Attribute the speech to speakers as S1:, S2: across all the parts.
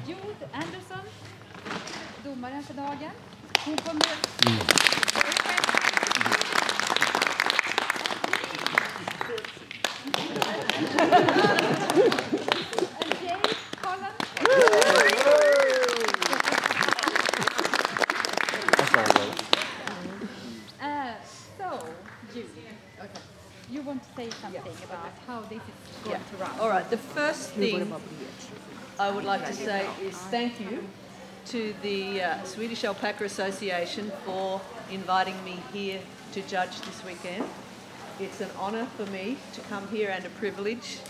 S1: Jude Anderson, domaren för dagen. Hon kommer... You want to say something about how this is going to run?
S2: All right, the first thing I would like to say is thank you to the Swedish Alpaca Association for inviting me here to judge this weekend. It's an honour for me to come here and a privilege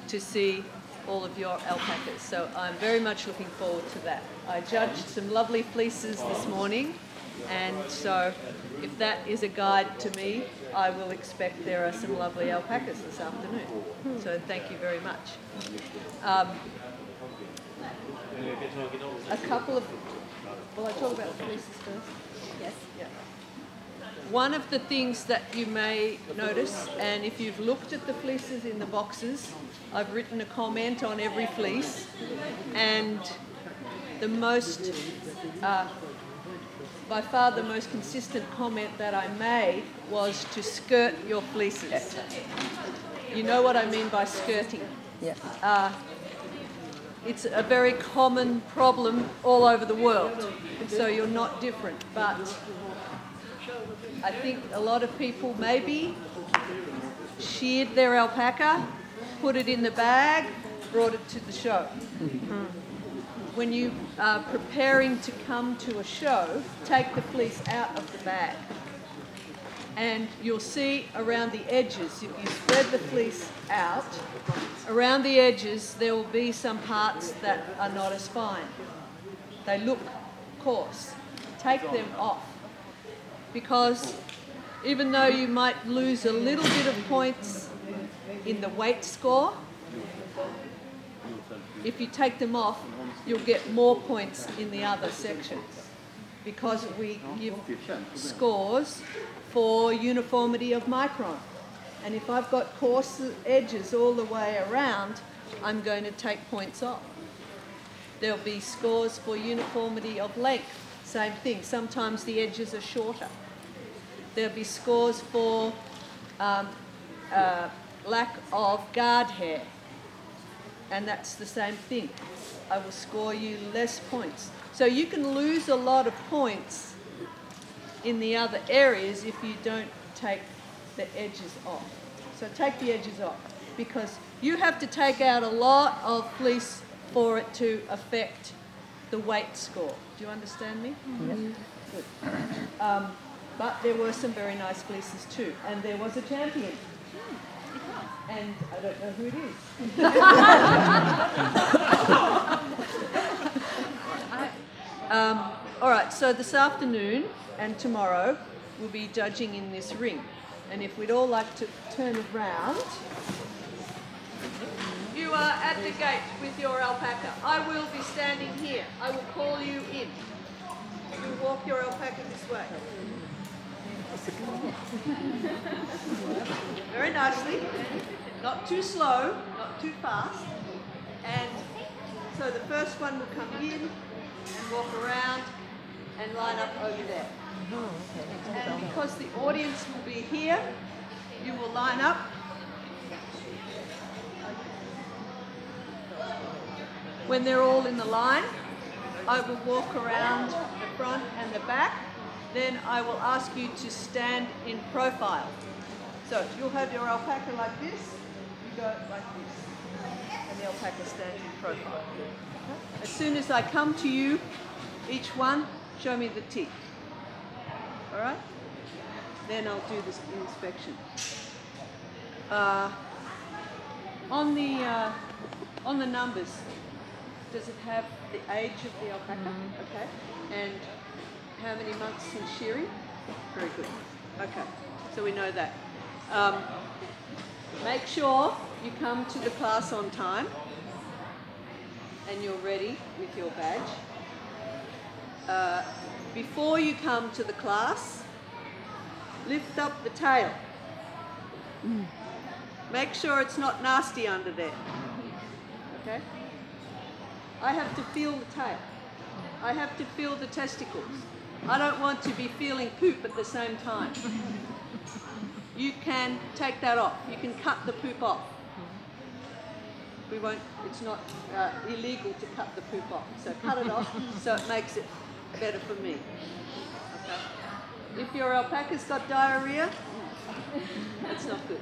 S2: to see all of your alpacas. So I'm very much looking forward to that. I judged some lovely fleeces this morning, and so if that is a guide to me, I will expect there are some lovely alpacas this afternoon. So thank you very much. A couple of... Will I talk about the fleeces first?
S1: Yes.
S2: Yeah. One of the things that you may notice, and if you've looked at the fleeces in the boxes, I've written a comment on every fleece, and the most... by far the most consistent comment that I made was to skirt your fleeces. You know what I mean by skirting?
S3: Yeah.
S2: It's a very common problem all over the world, so you're not different. But I think a lot of people maybe sheared their alpaca, put it in the bag, brought it to the show. When you are preparing to come to a show, take the fleece out of the bag. And you'll see around the edges, if you spread the fleece out, around the edges there will be some parts that are not as fine. They look coarse. Take them off. Because even though you might lose a little bit of points in the weight score, if you take them off, you'll get more points in the other sections, because we give scores for uniformity of micron. And if I've got coarse edges all the way around, I'm going to take points off. There'll be scores for uniformity of length, same thing. Sometimes the edges are shorter. There'll be scores for lack of guard hair, and that's the same thing. I will score you less points. So you can lose a lot of points in the other areas if you don't take the edges off. So take the edges off, because you have to take out a lot of fleece for it to affect the weight score. Do you understand me?
S3: Mm-hmm.
S2: Good. But there were some very nice fleeces too, and there was a champion. And I don't know who it is. All right, so this afternoon and tomorrow we'll be judging in this ring. And if we'd all like to turn around, you are at the gate with your alpaca. I will be standing here. I will call you in. You walk your alpaca this way. Very nicely. Not too slow, not too fast. And so the first one will come in and walk around and line up over there. And because the audience will be here, you will line up. When they're all in the line, I will walk around the front and the back. Then I will ask you to stand in profile. So you'll have your alpaca like this, you go like this, and the alpaca stands in profile. As soon as I come to you, each one, show me the teeth. All right? Then I'll do this inspection. On the numbers, does it have the age of the alpaca? Okay. And how many months since shearing? Very good. Okay, so we know that. Make sure you come to the class on time and you're ready with your badge. Before you come to the class, lift up the tail. Make sure it's not nasty under there. Okay? I have to feel the tail. I have to feel the testicles. I don't want to be feeling poop at the same time. You can take that off. You can cut the poop off. We won't, it's not illegal to cut the poop off. So cut it off so it makes it better for me. Okay? If your alpaca's got diarrhea, that's not good.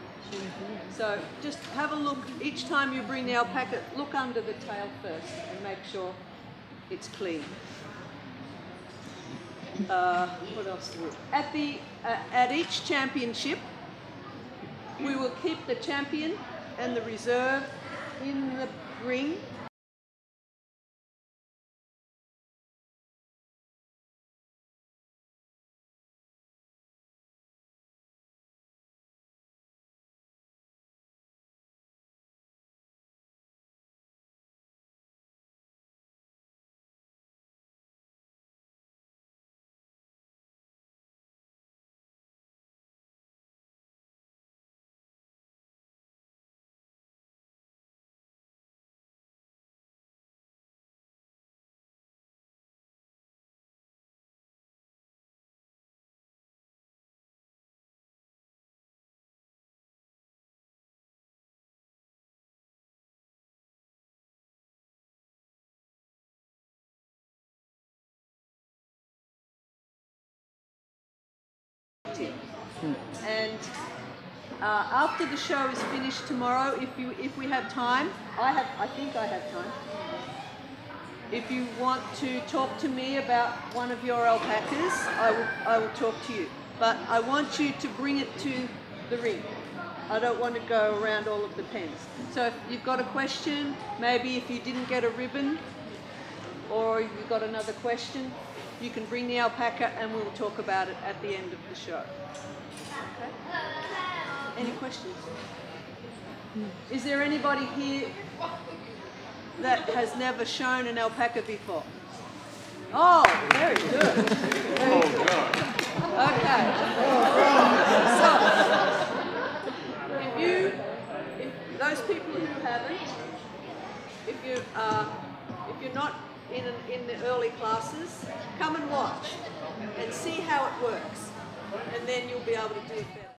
S2: So just have a look. Each time you bring the alpaca, look under the tail first and make sure it's clean. What else do we? At each championship, we will keep the champion and the reserve in the ring. And after the show is finished tomorrow, if we have time, I think I have time. If you want to talk to me about one of your alpacas, I will talk to you. But I want you to bring it to the ring. I don't want to go around all of the pens. So if you've got a question, maybe if you didn't get a ribbon, or you've got another question, you can bring the alpaca and we'll talk about it at the end of the show. Okay? Any questions? Is there anybody here that has never shown an alpaca before? Oh, very good. Very good. Okay. So, if those people who haven't, if you're not in the early classes, come and watch and see how it works, and then you'll be able to do it better.